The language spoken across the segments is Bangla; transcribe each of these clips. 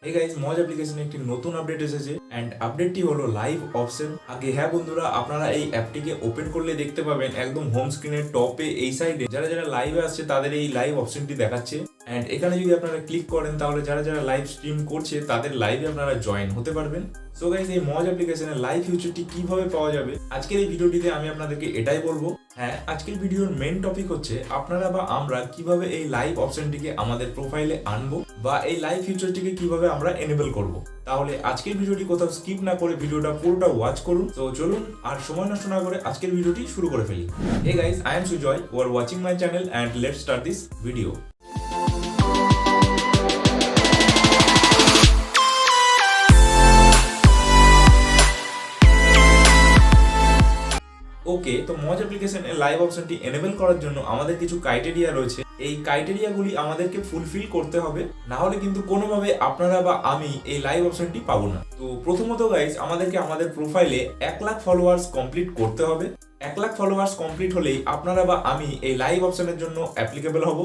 এই গাইস মজ অ্যাপ্লিকেশনে একটি নতুন আপডেট এসেছে এন্ড আপডেটটি হলো লাইভ অপশন। আগে হ্যাঁ বন্ধুরা, আপনারা এই অ্যাপটিকে ওপেন করলে দেখতে পাবেন একদম হোম স্ক্রিনের টপে এই সাইডে যারা যারা লাইভে আসছে তাদের এই লাইভ অপশনটি দেখাচ্ছে। এন্ড এখানে যদি আপনারা ক্লিক করেন তাহলে যারা যারা লাইভ স্ট্রিম করছে তাদের লাইভে আপনারা জয়েন হতে পারবেন। সো গাইস এই মজ অ্যাপ্লিকেশনের লাইভ ফিচারটি কিভাবে পাওয়া যাবে আজকের এই ভিডিওটিতে আমি আপনাদেরকে এটাই বলবো। হ্যাঁ, আজকের ভিডিওর মেন টপিক হচ্ছে আপনারা বা আমরা কিভাবে এই লাইভ অপশনটিকে আমাদের প্রোফাইলে আনবো বা এই লাইভ ফিচারটিকে কিভাবে আমরা এনেবল করব। তাহলে আজকের ভিডিওটি কোথাও স্কিপ না করে ভিডিওটা পুরোটা ওয়াচ করুন। তো চলুন আর সময় নষ্ট না করে আজকের ভিডিওটি শুরু করে ফেলি। Hey guys, I am Sujoy, you are watching my channel and let's start this video. Okay, তো মজ অ্যাপ্লিকেশনে লাইভ অপশনটি এনেবল করার জন্য আমাদের কিছু ক্রাইটেরিয়া রয়েছে। এই ক্রাইটেরিয়াগুলি আমাদেরকে ফুলফিল করতে হবে, না হলে কিন্তু কোনোভাবে আপনারা বা আমি এই লাইভ অপশনটি পাবো না। তো প্রথমত গাইস, আমাদেরকে আমাদের প্রোফাইলে 1 লাখ ফলোয়ার্স কমপ্লিট করতে হবে। 1 লাখ ফলোয়ার্স কমপ্লিট হলেই আপনারা বা আমি এই লাইভ অপশনের জন্য অ্যাপ্লিকেবল হব।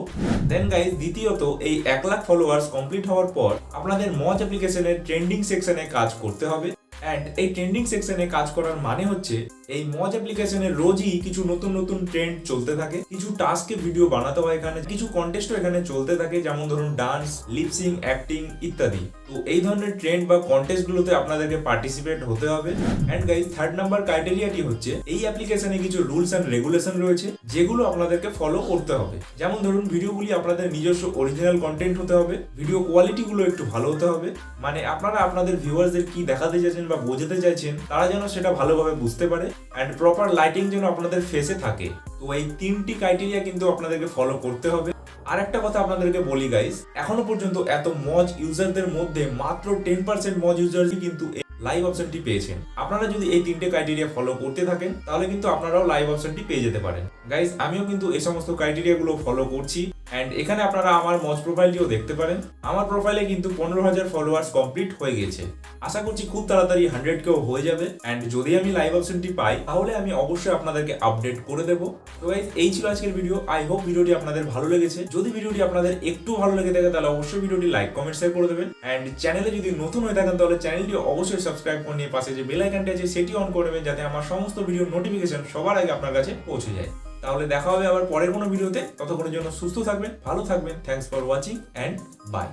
দেন গাইস, দ্বিতীয়ত এই 1 লাখ ফলোয়ার্স কমপ্লিট হওয়ার পর আপনাদের মজ অ্যাপ্লিকেশনের ট্রেন্ডিং সেকশনে কাজ করতে হবে। এন্ড এই ট্রেন্ডিং সেকশনে কাজ করার মানে হচ্ছে এই মজ অ্যাপ্লিকেশনে রোজই কিছু নতুন নতুন ট্রেন্ড চলতে থাকে, কিছু টাস্কে ভিডিও বানাতে হয়, এখানে কিছু কন্টেস্টও এখানে চলতে থাকে, যেমন ধরুন ডান্স, লিপসিং, অ্যাক্টিং ইত্যাদি। তো এই ধরনের ট্রেন্ড বা কন্টেস্ট গুলোতে আপনাদেরকে পার্টিসিপেট হতে হবে। এন্ড গাইস, 3rd নাম্বার ক্রাইটেরিয়াটি হচ্ছে এই অ্যাপ্লিকেশনে কিছু রুলস এন্ড রেগুলেশন রয়েছে যেগুলো আপনাদেরকে ফলো করতে হবে। যেমন ধরুন ভিডিওগুলি আপনাদের নিজস্ব অরিজিনাল কন্টেন্ট হতে হবে, ভিডিও কোয়ালিটি গুলো একটু ভালো হতে হবে, মানে আপনারা আপনাদের ভিউয়ার্সদের কি দেখাতে চাইছেন বা বোঝাতে চাইছেন তারা যেন সেটা ভালোভাবে বুঝতে পারে। এন্ড প্রপার লাইটিং যেন আপনাদের ফেসে থাকে। তো এই 3টি ক্রাইটেরিয়া কিন্তু আপনাদেরকে ফলো করতে হবে। আর একটা কথা আপনাদেরকে বলি গাইস, এখনো পর্যন্ত এত মজ ইউজারদের মধ্যে মাত্র 10% মজ ইউজারই কিন্তু লাইভ অপশনটি পেয়েছেন। আপনারা যদি এই 3টে ক্রাইটেরিয়া ফলো করতে থাকেন তাহলে কিন্তু আপনারাও লাইভ অপশনটি পেয়ে যেতে পারেন। গাইস, আমিও কিন্তু এই সমস্ত ক্রাইটেরিয়া গুলো ফলো করছি। এন্ড এখানে আপনারা আমার মজ প্রোফাইলটিও দেখতে পারেন। আমার প্রোফাইলে কিন্তু 15,000 ফলোয়ার্স কমপ্লিট হয়ে গেছে। আশা করছি খুব তাড়াতাড়ি 100 কেও হয়ে যাবে। এন্ড যদি আমি লাইভ অপশনটি পাই তাহলে আমি অবশ্যই আপনাদেরকে আপডেট করে দেবো। তো গাইস, এই ছিল আজকের ভিডিও। আই হোপ ভিডিওটি আপনাদের ভালো লেগেছে। যদি ভিডিওটি আপনাদের একটু ভালো লেগে থাকে তাহলে অবশ্যই ভিডিওটি লাইক, কমেন্ট, শেয়ার করে দেবেন। এন্ড চ্যানেলে যদি নতুন হয়ে থাকেন তাহলে চ্যানেলটি অবশ্যই সাবস্ক্রাইব করে নিয়ে পাশে যে বেল আইকনটি আছে সেটি অন করে নেবেন, যাতে আমার সমস্ত ভিডিও নোটিফিকেশন সবার আগে আপনার কাছে পৌঁছে যায়। তাহলে দেখা হবে আবার পরের কোনো ভিডিওতে। ততক্ষণের জন্য সুস্থ থাকবেন, ভালো থাকবেন। Thanks for watching and by.